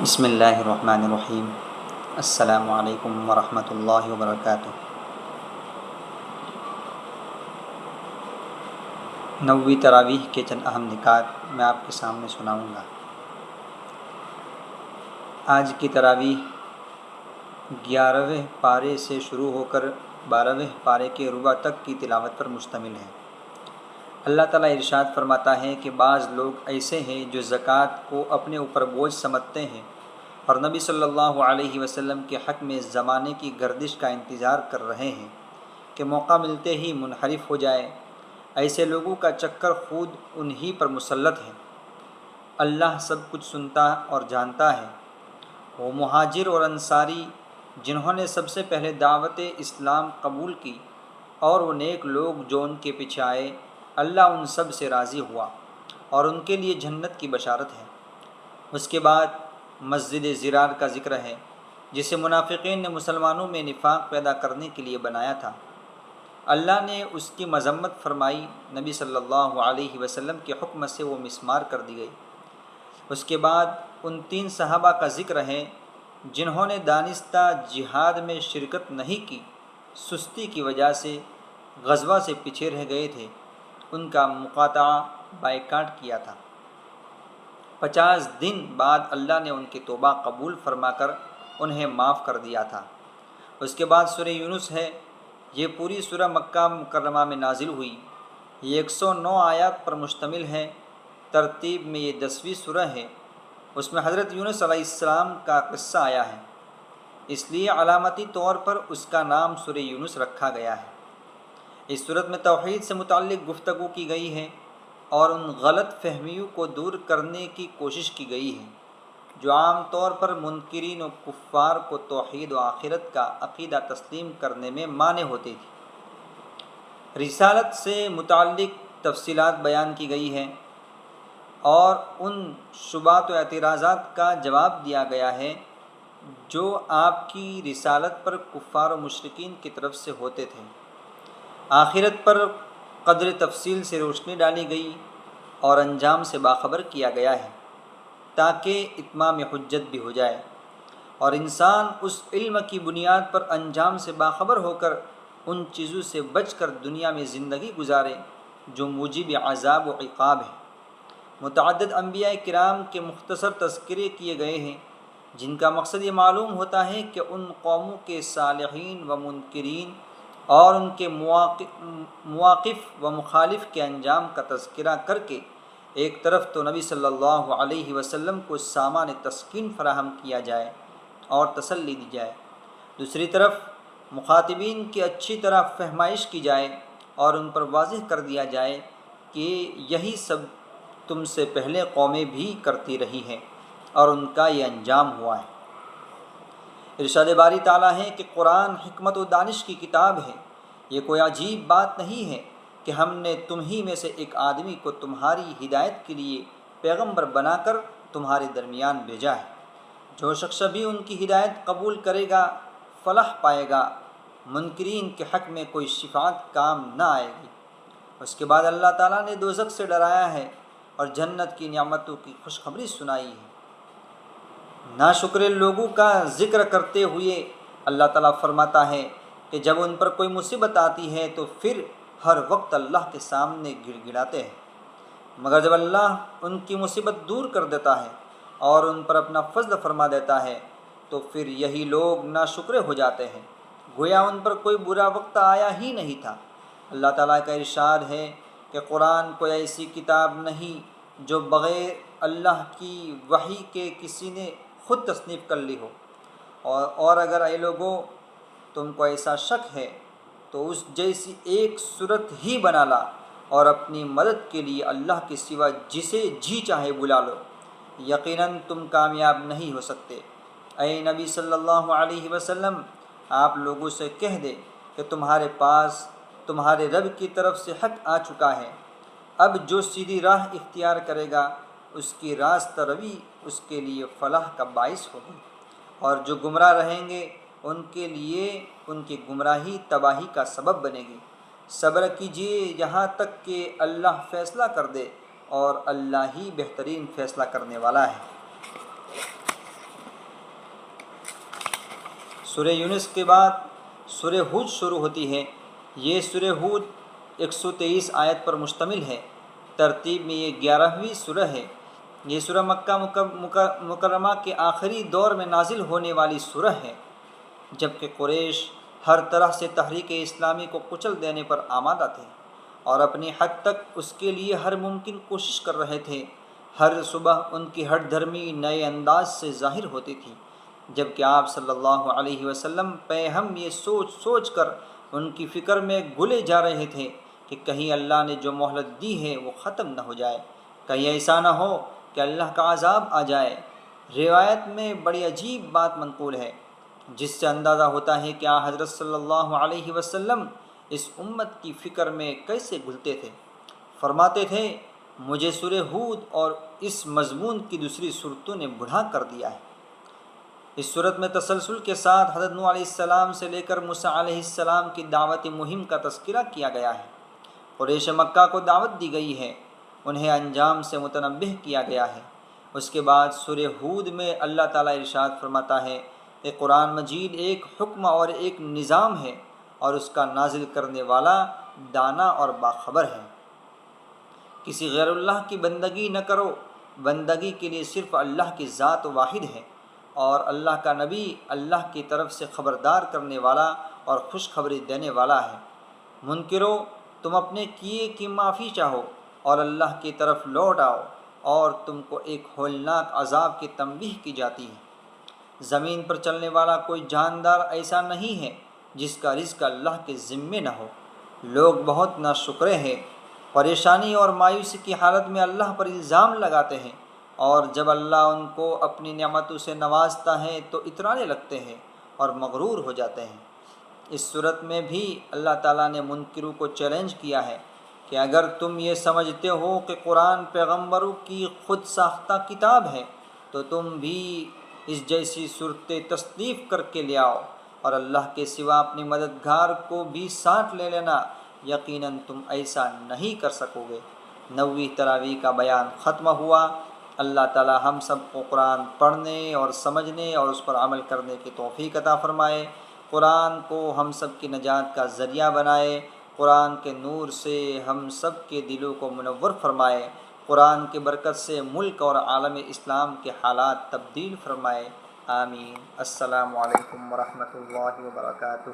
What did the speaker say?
بسم اللہ الرحمن الرحیم۔ السلام علیکم ورحمۃ اللہ وبرکاتہ۔ نویں تراویح کے چند اہم نکات میں آپ کے سامنے سناؤں گا۔ آج کی تراویح 11ویں پارے سے شروع ہو کر 12ویں پارے کے ربع تک کی تلاوت پر مشتمل ہے۔ اللہ تعالیٰ ارشاد فرماتا ہے کہ بعض لوگ ایسے ہیں جو زکوٰۃ کو اپنے اوپر بوجھ سمجھتے ہیں اور نبی صلی اللہ علیہ وسلم کے حق میں زمانے کی گردش کا انتظار کر رہے ہیں کہ موقع ملتے ہی منحرف ہو جائے۔ ایسے لوگوں کا چکر خود انہی پر مسلط ہے۔ اللہ سب کچھ سنتا اور جانتا ہے۔ وہ مہاجر اور انصاری جنہوں نے سب سے پہلے دعوت اسلام قبول کی اور وہ نیک لوگ جو ان کے پیچھے آئے، اللہ ان سب سے راضی ہوا اور ان کے لیے جنت کی بشارت ہے۔ اس کے بعد مسجد ضرار کا ذکر ہے جسے منافقین نے مسلمانوں میں نفاق پیدا کرنے کے لیے بنایا تھا۔ اللہ نے اس کی مذمت فرمائی۔ نبی صلی اللہ علیہ وسلم کے حکم سے وہ مسمار کر دی گئی۔ اس کے بعد ان 3 صحابہ کا ذکر ہے جنہوں نے دانستہ جہاد میں شرکت نہیں کی، سستی کی وجہ سے غزوہ سے پیچھے رہ گئے تھے۔ ان کا مقاطعہ بائیکاٹ کیا تھا۔ 50 دن بعد اللہ نے ان کی توبہ قبول فرما کر انہیں معاف کر دیا تھا۔ اس کے بعد سورہ یونس ہے۔ یہ پوری سورہ مکہ مکرمہ میں نازل ہوئی۔ یہ 109 آیات پر مشتمل ہے۔ ترتیب میں یہ 10ویں سورہ ہے۔ اس میں حضرت یونس علیہ السلام کا قصہ آیا ہے، اس لیے علامتی طور پر اس کا نام سورہ یونس رکھا گیا ہے۔ اس سورت میں توحید سے متعلق گفتگو کی گئی ہے اور ان غلط فہمیوں کو دور کرنے کی کوشش کی گئی ہے جو عام طور پر منکرین و کفار کو توحید و آخرت کا عقیدہ تسلیم کرنے میں مانع ہوتی تھی۔ رسالت سے متعلق تفصیلات بیان کی گئی ہیں اور ان شبہات و اعتراضات کا جواب دیا گیا ہے جو آپ کی رسالت پر کفار و مشرکین کی طرف سے ہوتے تھے۔ آخرت پر قدر تفصیل سے روشنی ڈالی گئی اور انجام سے باخبر کیا گیا ہے تاکہ اتمام حجت بھی ہو جائے اور انسان اس علم کی بنیاد پر انجام سے باخبر ہو کر ان چیزوں سے بچ کر دنیا میں زندگی گزارے جو موجب عذاب و عقاب ہے۔ متعدد انبیاء کرام کے مختصر تذکرے کیے گئے ہیں جن کا مقصد یہ معلوم ہوتا ہے کہ ان قوموں کے صالحین و منکرین اور ان کے مواقف و مخالف کے انجام کا تذکرہ کر کے ایک طرف تو نبی صلی اللہ علیہ وسلم کو سامان تسکین فراہم کیا جائے اور تسلی دی جائے، دوسری طرف مخاطبین کی اچھی طرح فہمائش کی جائے اور ان پر واضح کر دیا جائے کہ یہی سب تم سے پہلے قومیں بھی کرتی رہی ہیں اور ان کا یہ انجام ہوا ہے۔ ارشاد باری تعالیٰ ہے کہ قرآن حکمت و دانش کی کتاب ہے۔ یہ کوئی عجیب بات نہیں ہے کہ ہم نے تم ہی میں سے ایک آدمی کو تمہاری ہدایت کے لیے پیغمبر بنا کر تمہارے درمیان بھیجا ہے۔ جو شخص بھی ان کی ہدایت قبول کرے گا فلاح پائے گا۔ منکرین کے حق میں کوئی شفاعت کام نہ آئے گی۔ اس کے بعد اللہ تعالیٰ نے دوزخ سے ڈرایا ہے اور جنت کی نعمتوں کی خوشخبری سنائی ہے۔ ناشکر لوگوں کا ذکر کرتے ہوئے اللہ تعالیٰ فرماتا ہے کہ جب ان پر کوئی مصیبت آتی ہے تو پھر ہر وقت اللہ کے سامنے گڑ گڑاتے ہیں، مگر جب اللہ ان کی مصیبت دور کر دیتا ہے اور ان پر اپنا فضل فرما دیتا ہے تو پھر یہی لوگ ناشکرے ہو جاتے ہیں، گویا ان پر کوئی برا وقت آیا ہی نہیں تھا۔ اللہ تعالیٰ کا ارشاد ہے کہ قرآن کوئی ایسی کتاب نہیں جو بغیر اللہ کی وحی کے کسی نے خود تصنیف کر لی ہو، اور اگر اے لوگوں تم کو ایسا شک ہے تو اس جیسی ایک صورت ہی بنا لا اور اپنی مدد کے لیے اللہ کے سوا جسے جی چاہے بلا لو، یقیناً تم کامیاب نہیں ہو سکتے۔ اے نبی صلی اللہ علیہ وسلم آپ لوگوں سے کہہ دے کہ تمہارے پاس تمہارے رب کی طرف سے حق آ چکا ہے، اب جو سیدھی راہ اختیار کرے گا اس کی راستہ روی اس کے لیے فلاح کا باعث ہوگی، اور جو گمراہ رہیں گے ان کے لیے ان کی گمراہی تباہی کا سبب بنے گی۔ صبر کیجیے یہاں تک کہ اللہ فیصلہ کر دے اور اللہ ہی بہترین فیصلہ کرنے والا ہے۔ سورہ یونس کے بعد سورہ ہود شروع ہوتی ہے۔ یہ سورہ ہود 123 آیت پر مشتمل ہے۔ ترتیب میں یہ 11ویں سورہ ہے۔ یہ سورہ مکہ مکرمہ کے آخری دور میں نازل ہونے والی سورہ ہے، جبکہ قریش ہر طرح سے تحریک اسلامی کو کچل دینے پر آمادہ تھے اور اپنی حد تک اس کے لیے ہر ممکن کوشش کر رہے تھے۔ ہر صبح ان کی ہٹ دھرمی نئے انداز سے ظاہر ہوتی تھی، جبکہ آپ صلی اللہ علیہ وسلم پہ ہم یہ سوچ کر ان کی فکر میں گلے جا رہے تھے کہ کہیں اللہ نے جو مہلت دی ہے وہ ختم نہ ہو جائے، کہیں ایسا نہ ہو کہ اللہ کا عذاب آ جائے۔ روایت میں بڑی عجیب بات منقول ہے، جس سے اندازہ ہوتا ہے کہ حضرت صلی اللہ علیہ وسلم اس امت کی فکر میں کیسے گھلتے تھے۔ فرماتے تھے، مجھے سورہ ہود اور اس مضمون کی دوسری صورتوں نے بڑھا کر دیا ہے۔ اس صورت میں تسلسل کے ساتھ حضرت نوح علیہ السلام سے لے کر موسیٰ علیہ السلام کی دعوتی مہم کا تذکرہ کیا گیا ہے۔ قریش مکہ کو دعوت دی گئی ہے، انہیں انجام سے متنبہ کیا گیا ہے۔ اس کے بعد سورہ ہود میں اللہ تعالیٰ ارشاد فرماتا ہے کہ قرآن مجید ایک حکم اور ایک نظام ہے اور اس کا نازل کرنے والا دانا اور باخبر ہے۔ کسی غیر اللہ کی بندگی نہ کرو، بندگی کے لیے صرف اللہ کی ذات واحد ہے، اور اللہ کا نبی اللہ کی طرف سے خبردار کرنے والا اور خوشخبری دینے والا ہے۔ منکرو، تم اپنے کیے کی معافی چاہو اور اللہ کی طرف لوٹ آؤ، اور تم کو ایک ہولناک عذاب کی تنبیہ کی جاتی ہے۔ زمین پر چلنے والا کوئی جاندار ایسا نہیں ہے جس کا رزق اللہ کے ذمے نہ ہو۔ لوگ بہت ناشکرے ہیں، پریشانی اور مایوسی کی حالت میں اللہ پر الزام لگاتے ہیں، اور جب اللہ ان کو اپنی نعمتوں سے نوازتا ہے تو اترانے لگتے ہیں اور مغرور ہو جاتے ہیں۔ اس صورت میں بھی اللہ تعالیٰ نے منکروں کو چیلنج کیا ہے کہ اگر تم یہ سمجھتے ہو کہ قرآن پیغمبروں کی خود ساختہ کتاب ہے تو تم بھی اس جیسی صورتیں تصنیف کر کے لے آؤ اور اللہ کے سوا اپنی مددگار کو بھی ساتھ لے لینا، یقیناً تم ایسا نہیں کر سکو گے۔ 9ویں تراویح کا بیان ختم ہوا۔ اللہ تعالی ہم سب کو قرآن پڑھنے اور سمجھنے اور اس پر عمل کرنے کی توفیق عطا فرمائے۔ قرآن کو ہم سب کی نجات کا ذریعہ بنائے۔ قرآن کے نور سے ہم سب کے دلوں کو منور فرمائے۔ قرآن کی برکت سے ملک اور عالم اسلام کے حالات تبدیل فرمائے۔ آمین۔ السلام علیکم ورحمۃ اللہ وبرکاتہ۔